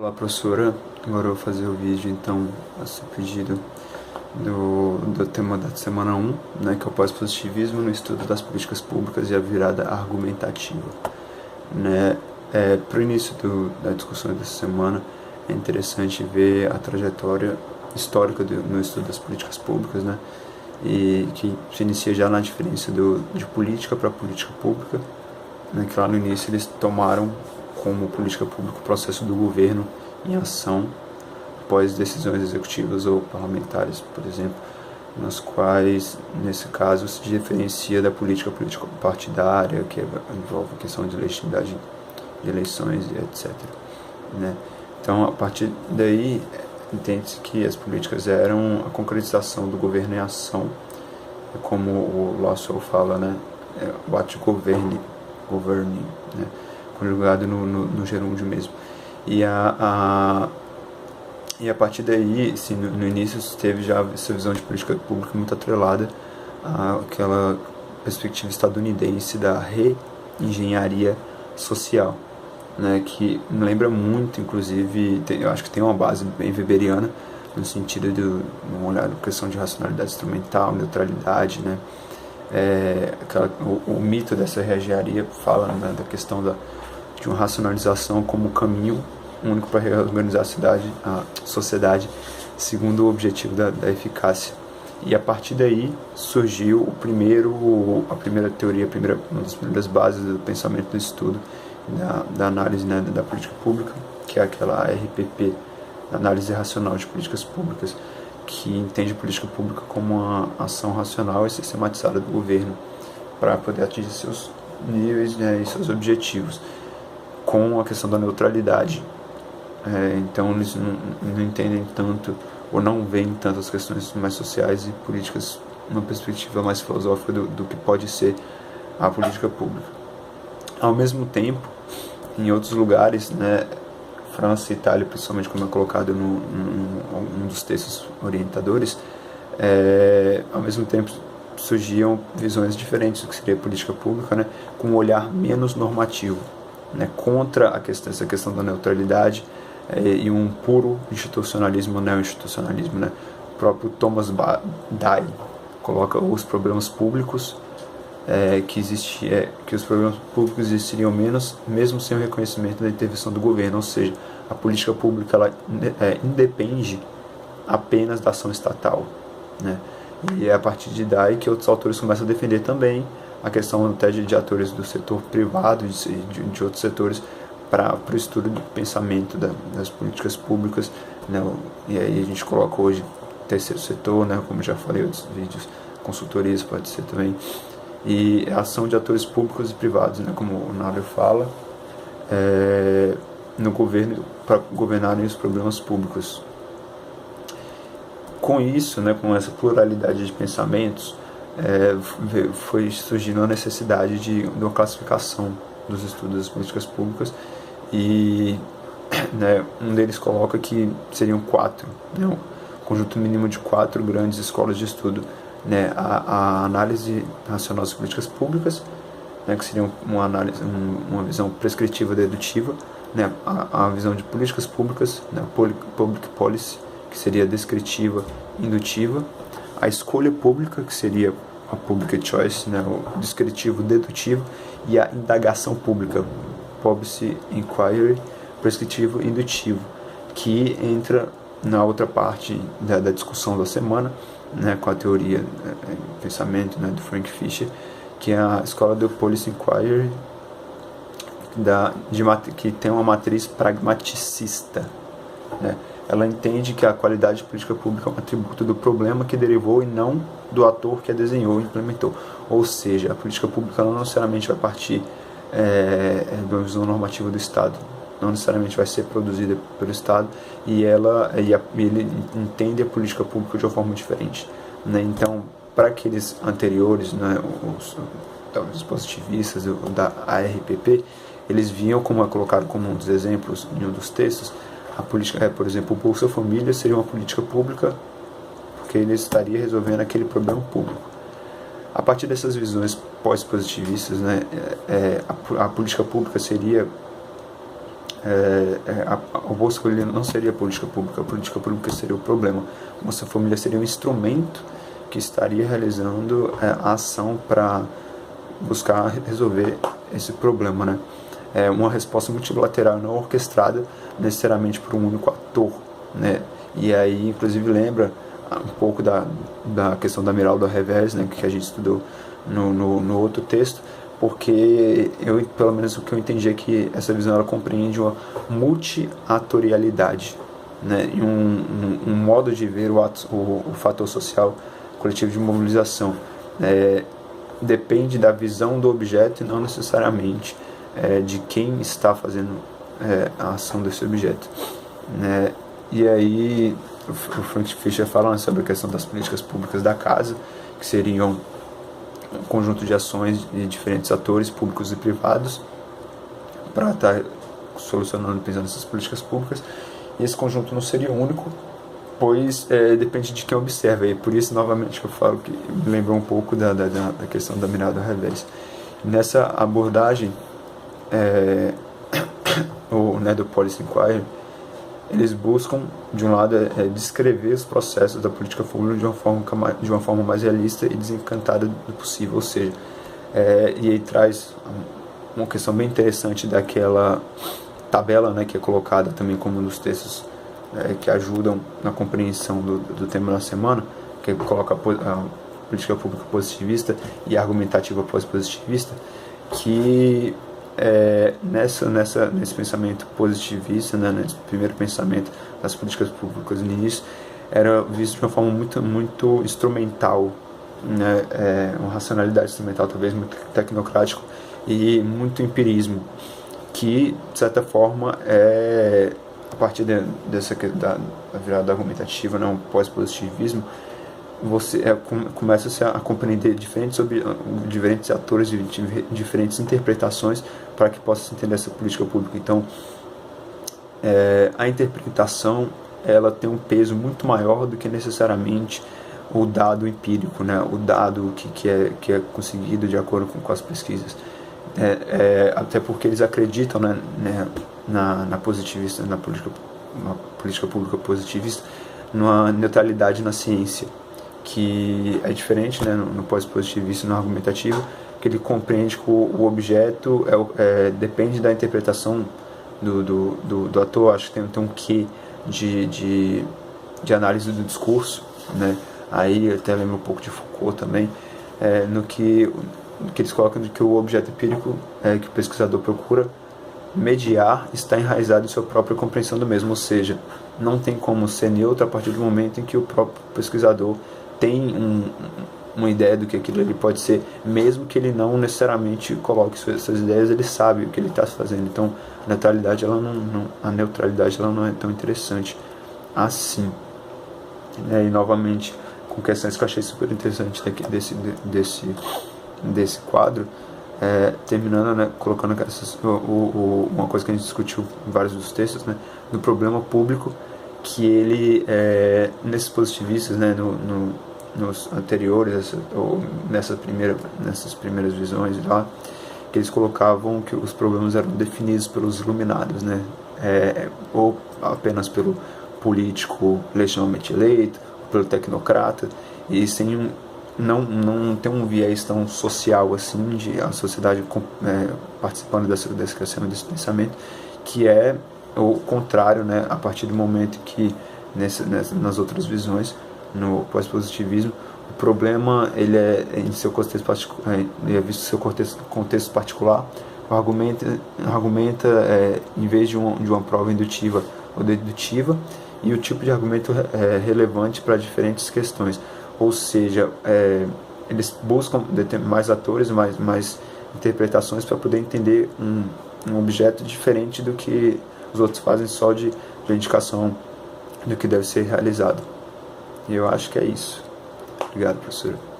Olá, professora. Agora eu vou fazer o vídeo, então, a seu pedido do tema da semana 1, né, que é o pós-positivismo no estudo das políticas públicas e a virada argumentativa. Né? Para o início da discussão dessa semana, é interessante ver a trajetória histórica no estudo das políticas públicas, né, e que se inicia já na diferença de política para política pública, né, que lá no início eles tomaram como política pública o processo do governo em ação após decisões executivas ou parlamentares, por exemplo, nas quais, nesse caso, se diferencia da política partidária, que envolve a questão de legitimidade de eleições e etc. Né? Então, a partir daí, entende-se que as políticas eram a concretização do governo em ação, como o Lawson fala, né? O ato de governing, né? Conjugado no gerúndio mesmo. E a partir daí, assim, no início, teve já essa visão de política pública muito atrelada àquela perspectiva estadunidense da reengenharia social, né, que me lembra muito, inclusive, eu acho que tem uma base bem weberiana, no sentido de uma olhada na questão de racionalidade instrumental, neutralidade, né. O mito dessa reengenharia fala, né, da questão de uma racionalização como caminho único para reorganizar a sociedade segundo o objetivo da eficácia. E a partir daí surgiu a primeira teoria, uma das primeiras bases do pensamento do estudo, da análise, né, da política pública, que é aquela RPP, Análise Racional de Políticas Públicas, que entende a política pública como uma ação racional e sistematizada do governo para poder atingir seus níveis, né, e seus objetivos, com a questão da neutralidade. Então eles não entendem tanto ou não veem tanto as questões mais sociais e políticas numa perspectiva mais filosófica do que pode ser a política pública. Ao mesmo tempo, em outros lugares, né, França e Itália, principalmente, como é colocado num dos textos orientadores, ao mesmo tempo surgiam visões diferentes do que seria a política pública, né, com um olhar menos normativo, né, contra essa questão da neutralidade e um puro institucionalismo, neo-institucionalismo, né. O próprio Thomas Dye coloca os problemas públicos, que os problemas públicos existiriam menos, mesmo sem o reconhecimento da intervenção do governo, ou seja, a política pública ela independe apenas da ação estatal, né. E é a partir de daí que outros autores começam a defender também a questão até de atores do setor privado e de outros setores para o estudo do pensamento das políticas públicas, né. E aí a gente coloca hoje terceiro setor, né, como já falei em outros vídeos, consultorias pode ser também, e a ação de atores públicos e privados, né, como o Nader fala, no governo para governarem os problemas públicos. Com isso, né, com essa pluralidade de pensamentos, foi surgindo a necessidade de uma classificação dos estudos das políticas públicas e, né, um deles coloca que seriam 4, né, um conjunto mínimo de 4 grandes escolas de estudo, né, a análise racional das políticas públicas, né, que seria uma visão prescritiva dedutiva, né, a visão de políticas públicas, né, public policy, que seria descritiva indutiva, a escolha pública, que seria a public choice, né, o descritivo dedutivo, e a indagação pública, policy inquiry, prescritivo indutivo, que entra na outra parte da discussão da semana, né, com a teoria pensamento, né, do Frank Fischer, que é a escola do Policy Inquiry, que tem uma matriz pragmaticista, né. Ela entende que a qualidade de política pública é um atributo do problema que derivou e não do ator que a desenhou e implementou. Ou seja, a política pública não necessariamente vai partir de uma visão normativa do Estado, não necessariamente vai ser produzida pelo Estado, e ele entende a política pública de uma forma diferente, né? Então, para aqueles anteriores, né, talvez os positivistas da ARPP, eles viam, como é colocado como um dos exemplos em um dos textos, a política, por exemplo, o Bolsa Família seria uma política pública porque ele estaria resolvendo aquele problema público. A partir dessas visões pós-positivistas, né, a política pública seria o Bolsa Família não seria política pública seria o problema. O Bolsa Família seria um instrumento que estaria realizando a ação para buscar resolver esse problema, né? Uma resposta multilateral não orquestrada necessariamente por um único ator, né? E aí, inclusive, lembra um pouco da questão da Miralda Revés, né, que a gente estudou no outro texto, porque pelo menos o que eu entendi é que essa visão ela compreende uma multiatorialidade, né, e um modo de ver o fator social coletivo de mobilização. Depende da visão do objeto e não necessariamente de quem está fazendo a ação desse objeto, né? E aí o Frank Fischer fala sobre a questão das políticas públicas da casa, que seriam um conjunto de ações de diferentes atores públicos e privados para estar solucionando, pensando nessas políticas públicas. E esse conjunto não seria único, pois depende de quem observa. E por isso, novamente, que eu falo que me lembra um pouco da questão da mirada ao revés. Nessa abordagem do Policy Inquiry, eles buscam, de um lado, descrever os processos da política pública de uma forma mais realista e desencantada do possível. Ou seja, e aí traz uma questão bem interessante daquela tabela, né, que é colocada também como um dos textos que ajudam na compreensão do tema da semana, que coloca a política pública positivista e argumentativa pós-positivista, que nesse pensamento positivista, né, nesse primeiro pensamento das políticas públicas no início, era visto de uma forma muito instrumental, né, uma racionalidade instrumental, talvez muito tecnocrático e muito empirismo, que de certa forma a partir da virada argumentativa, né, um pós-positivismo, você começa a compreender diferentes atores e diferentes interpretações para que possa se entender essa política pública. Então, a interpretação ela tem um peso muito maior do que necessariamente o dado empírico, né? O dado que é conseguido de acordo com as pesquisas. Até porque eles acreditam, né, na positivista, na política pública positivista, numa neutralidade na ciência, que é diferente, né, no pós-positivista, no argumentativo, que ele compreende que o objeto depende da interpretação do ator. Acho que tem um quê de análise do discurso, né? Aí eu até lembro um pouco de Foucault também, no que eles colocam de que o objeto empírico que o pesquisador procura mediar está enraizado em sua própria compreensão do mesmo, ou seja, não tem como ser neutro a partir do momento em que o próprio pesquisador tem uma ideia do que aquilo ali pode ser, mesmo que ele não necessariamente coloque suas ideias, ele sabe o que ele está fazendo. Então a neutralidade ela não é tão interessante assim, né? E novamente com questões que eu achei super interessantes desse quadro, terminando, né, colocando uma coisa que a gente discutiu em vários dos textos, né, do problema público, que ele, nesses positivistas, né, nos anteriores, ou nessas primeiras visões lá, que eles colocavam que os problemas eram definidos pelos iluminados, né, ou apenas pelo político legitimamente eleito, pelo tecnocrata, e sem não tem um viés tão social assim, de a sociedade participando desse crescimento, desse pensamento, que é o contrário, né, a partir do momento que nas outras visões, no pós-positivismo, o problema ele em seu contexto particular, ele é visto em seu contexto particular. O argumenta em vez de uma prova indutiva ou dedutiva, e o tipo de argumento relevante para diferentes questões. Ou seja, eles buscam mais atores, mais interpretações para poder entender um objeto diferente do que os outros fazem, só de indicação do que deve ser realizado. E eu acho que é isso. Obrigado, professora.